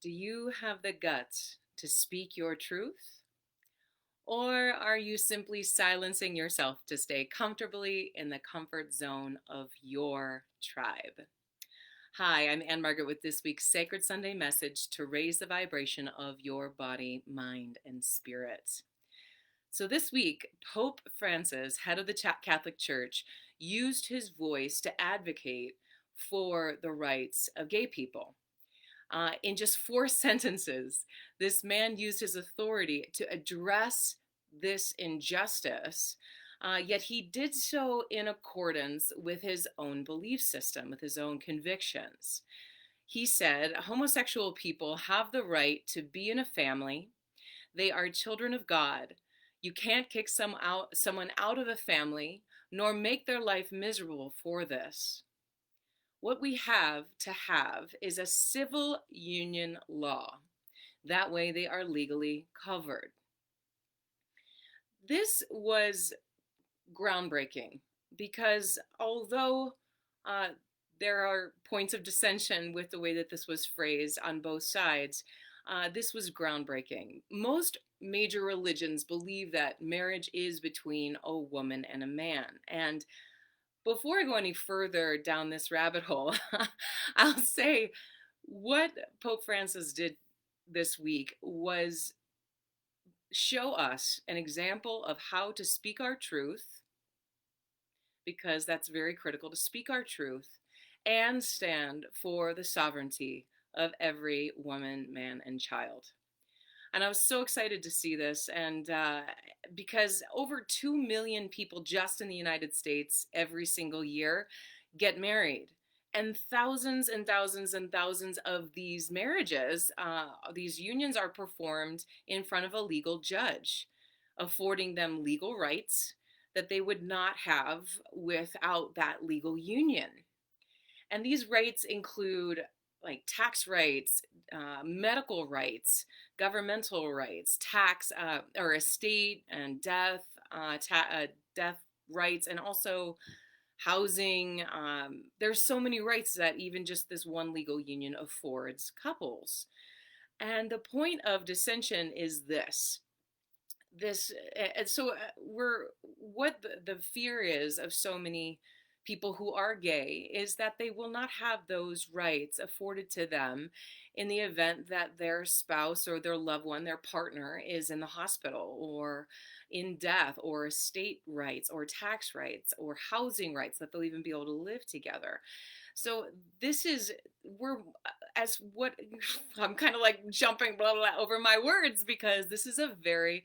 Do you have the guts to speak your truth? Or are you simply silencing yourself to stay comfortably in the comfort zone of your tribe? Hi, I'm Anne-Margaret with this week's Sacred Sunday message to raise the vibration of your body, mind, and spirit. So this week, Pope Francis, head of the Catholic Church, used his voice to advocate for the rights of gay people. In just four sentences, this man used his authority to address this injustice, yet he did so in accordance with his own belief system, with his own convictions. He said homosexual people have the right to be in a family. They are children of God. You can't kick someone out of a family, nor make their life miserable for this. What we have to have is a civil union law. That way they are legally covered. This was groundbreaking because although uh, there are points of dissension with the way that this was phrased on both sides, this was groundbreaking. Most major religions believe that marriage is between a woman and a man. And before I go any further down this rabbit hole, I'll say what Pope Francis did this week was show us an example of how to speak our truth, because that's very critical to speak our truth, and stand for the sovereignty of every woman, man, and child. And I was so excited to see this, and because over 2 million people just in the United States every single year get married. And thousands and thousands and thousands of these marriages, these unions are performed in front of a legal judge, affording them legal rights that they would not have without that legal union. And these rights include like tax rights, medical rights, governmental rights, tax or estate and death, death rights, and also housing. There's so many rights that even just this one legal union affords couples. And the point of dissension is this and so we're what the fear is of so many people who are gay is that they will not have those rights afforded to them in the event that their spouse or their loved one, their partner, is in the hospital or in death, or estate rights or tax rights or housing rights, that they'll even be able to live together. So this is we're as what I'm kind of like jumping blah, blah, blah over my words, because this is a very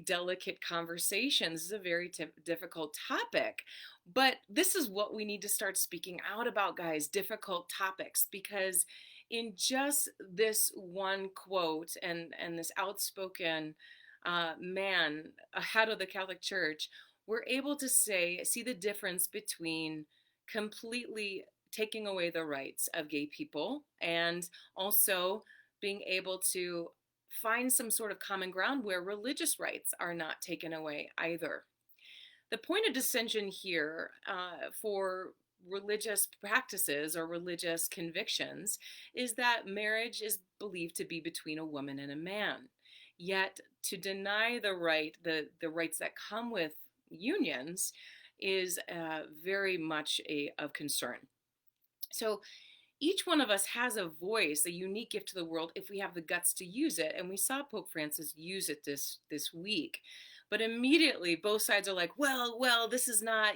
delicate conversation. This is a very difficult topic. But this is what we need to start speaking out about, guys, difficult topics, because in just this one quote and this outspoken man, head of the Catholic Church, we're able to see the difference between completely taking away the rights of gay people and also being able to find some sort of common ground where religious rights are not taken away either. The point of dissension here for religious practices or religious convictions is that marriage is believed to be between a woman and a man. Yet to deny the rights that come with unions is very much of concern. So each one of us has a voice, a unique gift to the world, if we have the guts to use it. And we saw Pope Francis use it this week. But immediately both sides are like, well, this is not,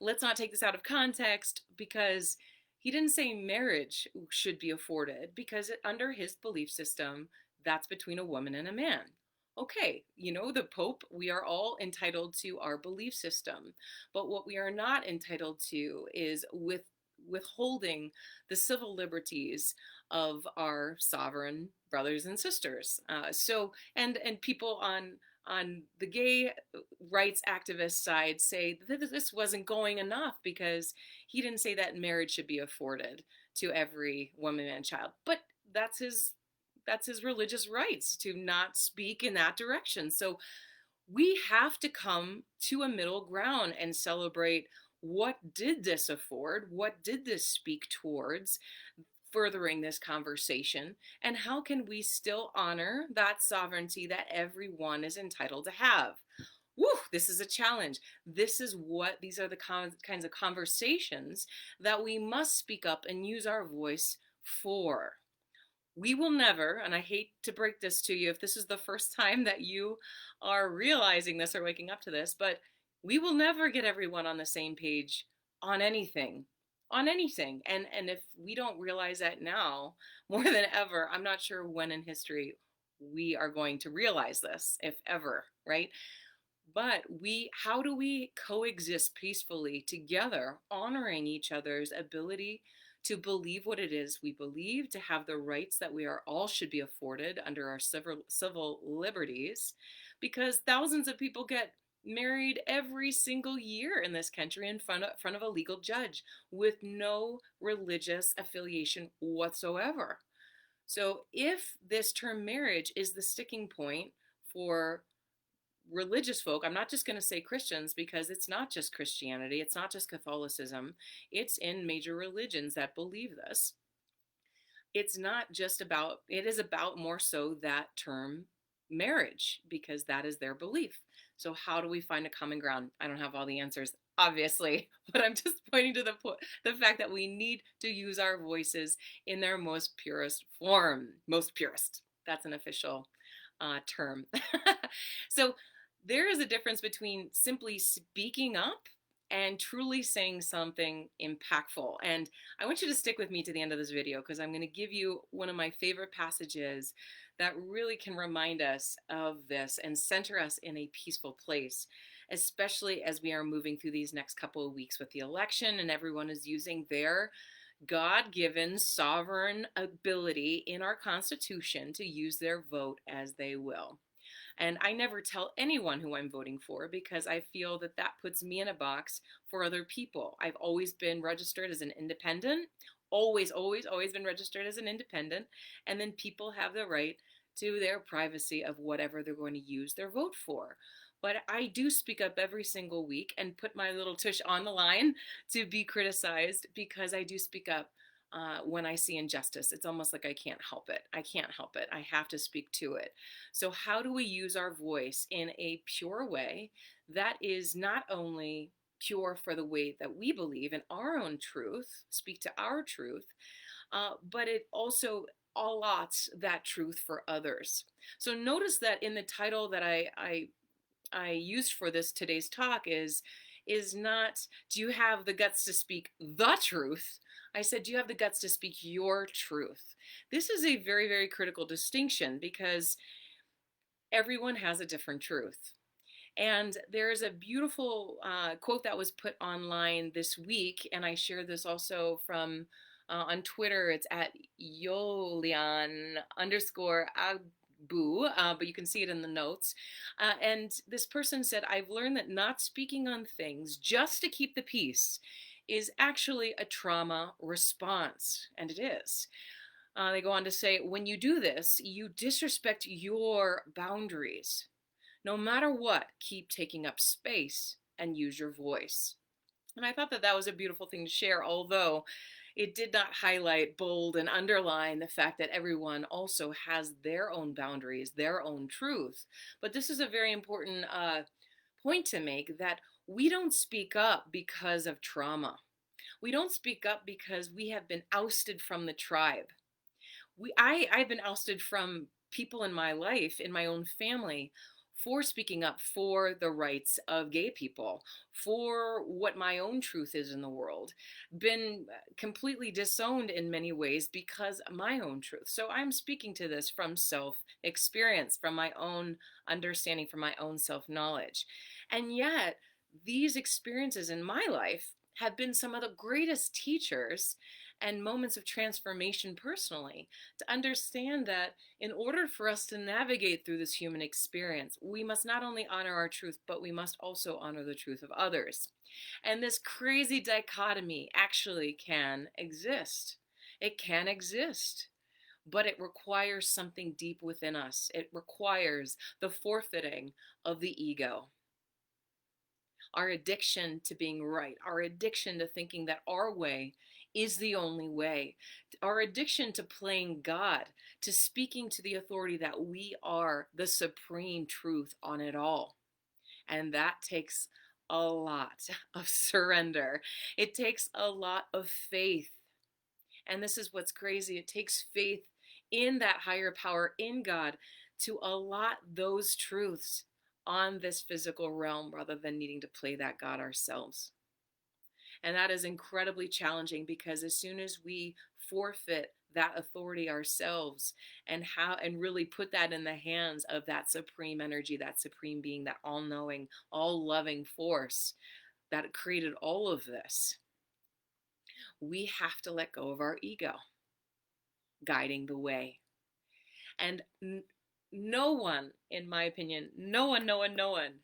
let's not take this out of context, because he didn't say marriage should be afforded, because under his belief system, that's between a woman and a man. Okay, the Pope, we are all entitled to our belief system. But what we are not entitled to is withholding the civil liberties of our sovereign brothers and sisters. And people on the gay rights activist side say that this wasn't going enough, because he didn't say that marriage should be afforded to every woman and child. But that's his religious rights to not speak in that direction. So we have to come to a middle ground and celebrate, what did this afford? What did this speak towards? furthering this conversation? And how can we still honor that sovereignty that everyone is entitled to have? Woo, this is a challenge. These are the kinds of conversations that we must speak up and use our voice for. We will never, and I hate to break this to you if this is the first time that you are realizing this or waking up to this, but we will never get everyone on the same page on anything. On anything. And if we don't realize that now more than ever, I'm not sure when in history we are going to realize this, if ever, right? But how do we coexist peacefully together, honoring each other's ability to believe what it is we believe, to have the rights that we are all should be afforded under our civil liberties, because thousands of people get married every single year in this country in front of a legal judge with no religious affiliation whatsoever. So if this term marriage is the sticking point for religious folk, I'm not just going to say Christians, because it's not just Christianity, it's not just Catholicism, it's in major religions that believe this. It's not just about, it is about more so that term marriage, because that is their belief. So how do we find a common ground? I don't have all the answers, obviously, but I'm just pointing to the fact that we need to use our voices in their most purest form. Most purest. That's an official term. So there is a difference between simply speaking up and truly saying something impactful. And I want you to stick with me to the end of this video, because I'm going to give you one of my favorite passages that really can remind us of this and center us in a peaceful place, especially as we are moving through these next couple of weeks with the election and everyone is using their God-given sovereign ability in our Constitution to use their vote as they will. And I never tell anyone who I'm voting for, because I feel that that puts me in a box for other people. I've always been registered as an independent, always been registered as an independent. And then people have the right to their privacy of whatever they're going to use their vote for. But I do speak up every single week and put my little tush on the line to be criticized, because I do speak up when I see injustice. It's almost like I can't help it. I can't help it. I have to speak to it. So how do we use our voice in a pure way that is not only pure for the way that we believe in our own truth, speak to our truth, but it also allots that truth for others. So notice that in the title that I used for today's talk is not, do you have the guts to speak the truth? I said, do you have the guts to speak your truth? This is a very, very critical distinction, because everyone has a different truth. And there is a beautiful quote that was put online this week, and I shared this also from on Twitter. It's at Yolian _ Boo, but you can see it in the notes. And this person said, I've learned that not speaking on things just to keep the peace is actually a trauma response. And it is. They go on to say, when you do this, you disrespect your boundaries. No matter what, keep taking up space and use your voice. And I thought that that was a beautiful thing to share, although it did not highlight, bold, and underline the fact that everyone also has their own boundaries, their own truth. But this is a very important point to make, that we don't speak up because of trauma. We don't speak up because we have been ousted from the tribe. I've been ousted from people in my life, in my own family, for speaking up for the rights of gay people, for what my own truth is in the world, been completely disowned in many ways because of my own truth. So I'm speaking to this from self-experience, from my own understanding, from my own self-knowledge. And yet, these experiences in my life have been some of the greatest teachers and moments of transformation personally, to understand that in order for us to navigate through this human experience, we must not only honor our truth, but we must also honor the truth of others. And this crazy dichotomy actually can exist. It can exist, but it requires something deep within us. It requires the forfeiting of the ego. Our addiction to being right, our addiction to thinking that our way is the only way. Our addiction to playing God, to speaking to the authority that we are the supreme truth on it all. And that takes a lot of surrender. It takes a lot of faith. And this is what's crazy. It takes faith in that higher power, in God, to allot those truths on this physical realm rather than needing to play that God ourselves. And that is incredibly challenging because as soon as we forfeit that authority ourselves and really put that in the hands of that supreme energy, that supreme being, that all-knowing, all-loving force that created all of this, we have to let go of our ego guiding the way. And no one, in my opinion, no one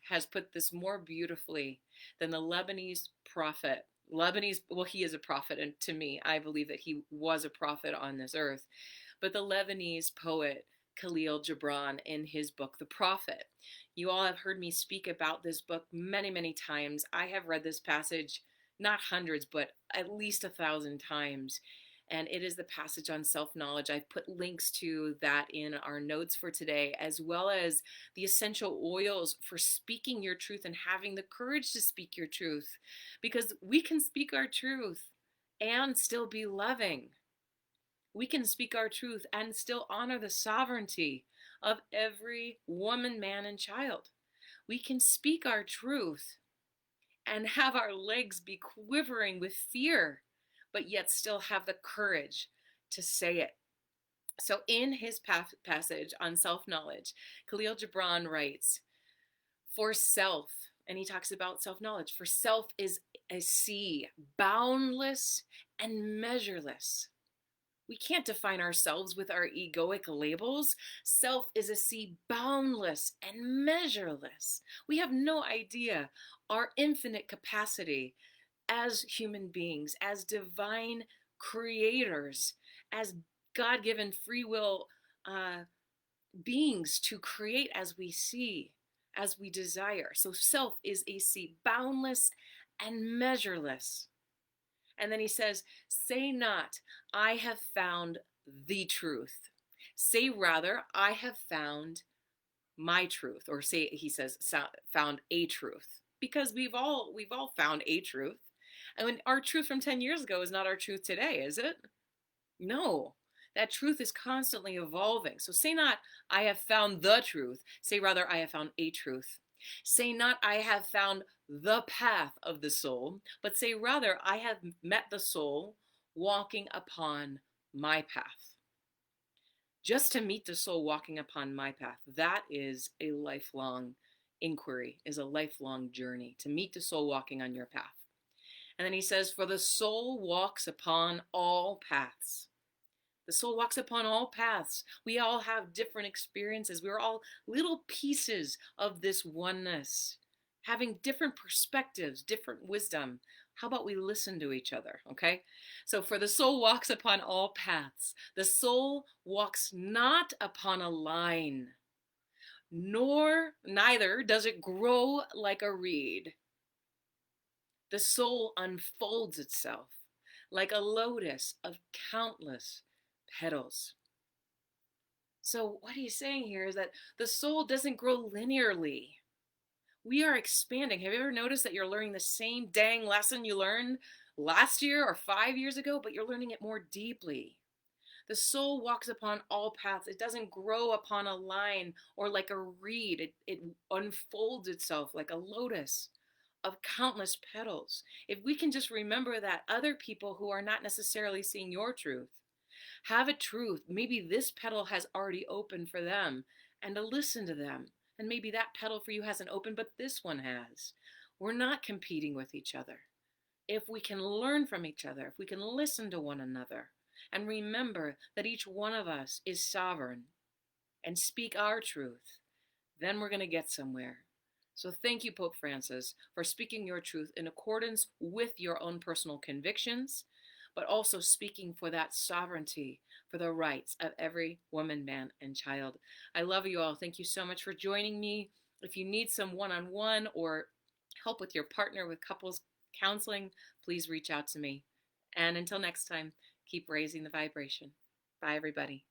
has put this more beautifully than the Lebanese prophet. Well, he is a prophet, and to me, I believe that he was a prophet on this earth. But the Lebanese poet Khalil Gibran, in his book, The Prophet. You all have heard me speak about this book many, many times. I have read this passage not hundreds, but at least 1,000 times. And it is the passage on self-knowledge. I've put links to that in our notes for today, as well as the essential oils for speaking your truth and having the courage to speak your truth. Because we can speak our truth and still be loving. We can speak our truth and still honor the sovereignty of every woman, man, and child. We can speak our truth and have our legs be quivering with fear, but yet still have the courage to say it. So in his passage on self-knowledge, Khalil Gibran writes, for self, and he talks about self-knowledge, for self is a sea, boundless and measureless. We can't define ourselves with our egoic labels. Self is a sea boundless and measureless. We have no idea our infinite capacity as human beings, as divine creators, as God-given free will beings to create as we see, as we desire. So self is a sea boundless and measureless. And then he says, say not, I have found the truth. Say rather, I have found my truth. Or say, he says, found a truth. Because we've all found a truth. I mean, our truth from 10 years ago is not our truth today, is it? No. That truth is constantly evolving. So say not, I have found the truth. Say rather, I have found a truth. Say not, I have found the path of the soul, but say rather, I have met the soul walking upon my path. Just to meet the soul walking upon my path, that is a lifelong inquiry, is a lifelong journey, to meet the soul walking on your path. And then he says, for the soul walks upon all paths. The soul walks upon all paths. We all have different experiences. We're all little pieces of this oneness, having different perspectives, different wisdom. How about we listen to each other, okay? So for the soul walks upon all paths. The soul walks not upon a line, neither does it grow like a reed. The soul unfolds itself like a lotus of countless petals. So what he's saying here is that the soul doesn't grow linearly. We are expanding. Have you ever noticed that you're learning the same dang lesson you learned last year or 5 years ago, but you're learning it more deeply? The soul walks upon all paths. It doesn't grow upon a line or like a reed. It unfolds itself like a lotus of countless petals. If we can just remember that other people who are not necessarily seeing your truth have a truth, maybe this petal has already opened for them, and to listen to them. And maybe that petal for you hasn't opened, but this one has. We're not competing with each other. If we can learn from each other, if we can listen to one another, and remember that each one of us is sovereign and speak our truth, then we're going to get somewhere. So thank you, Pope Francis, for speaking your truth in accordance with your own personal convictions, but also speaking for that sovereignty, for the rights of every woman, man, and child. I love you all. Thank you so much for joining me. If you need some one-on-one or help with your partner with couples counseling, please reach out to me. And until next time, keep raising the vibration. Bye, everybody.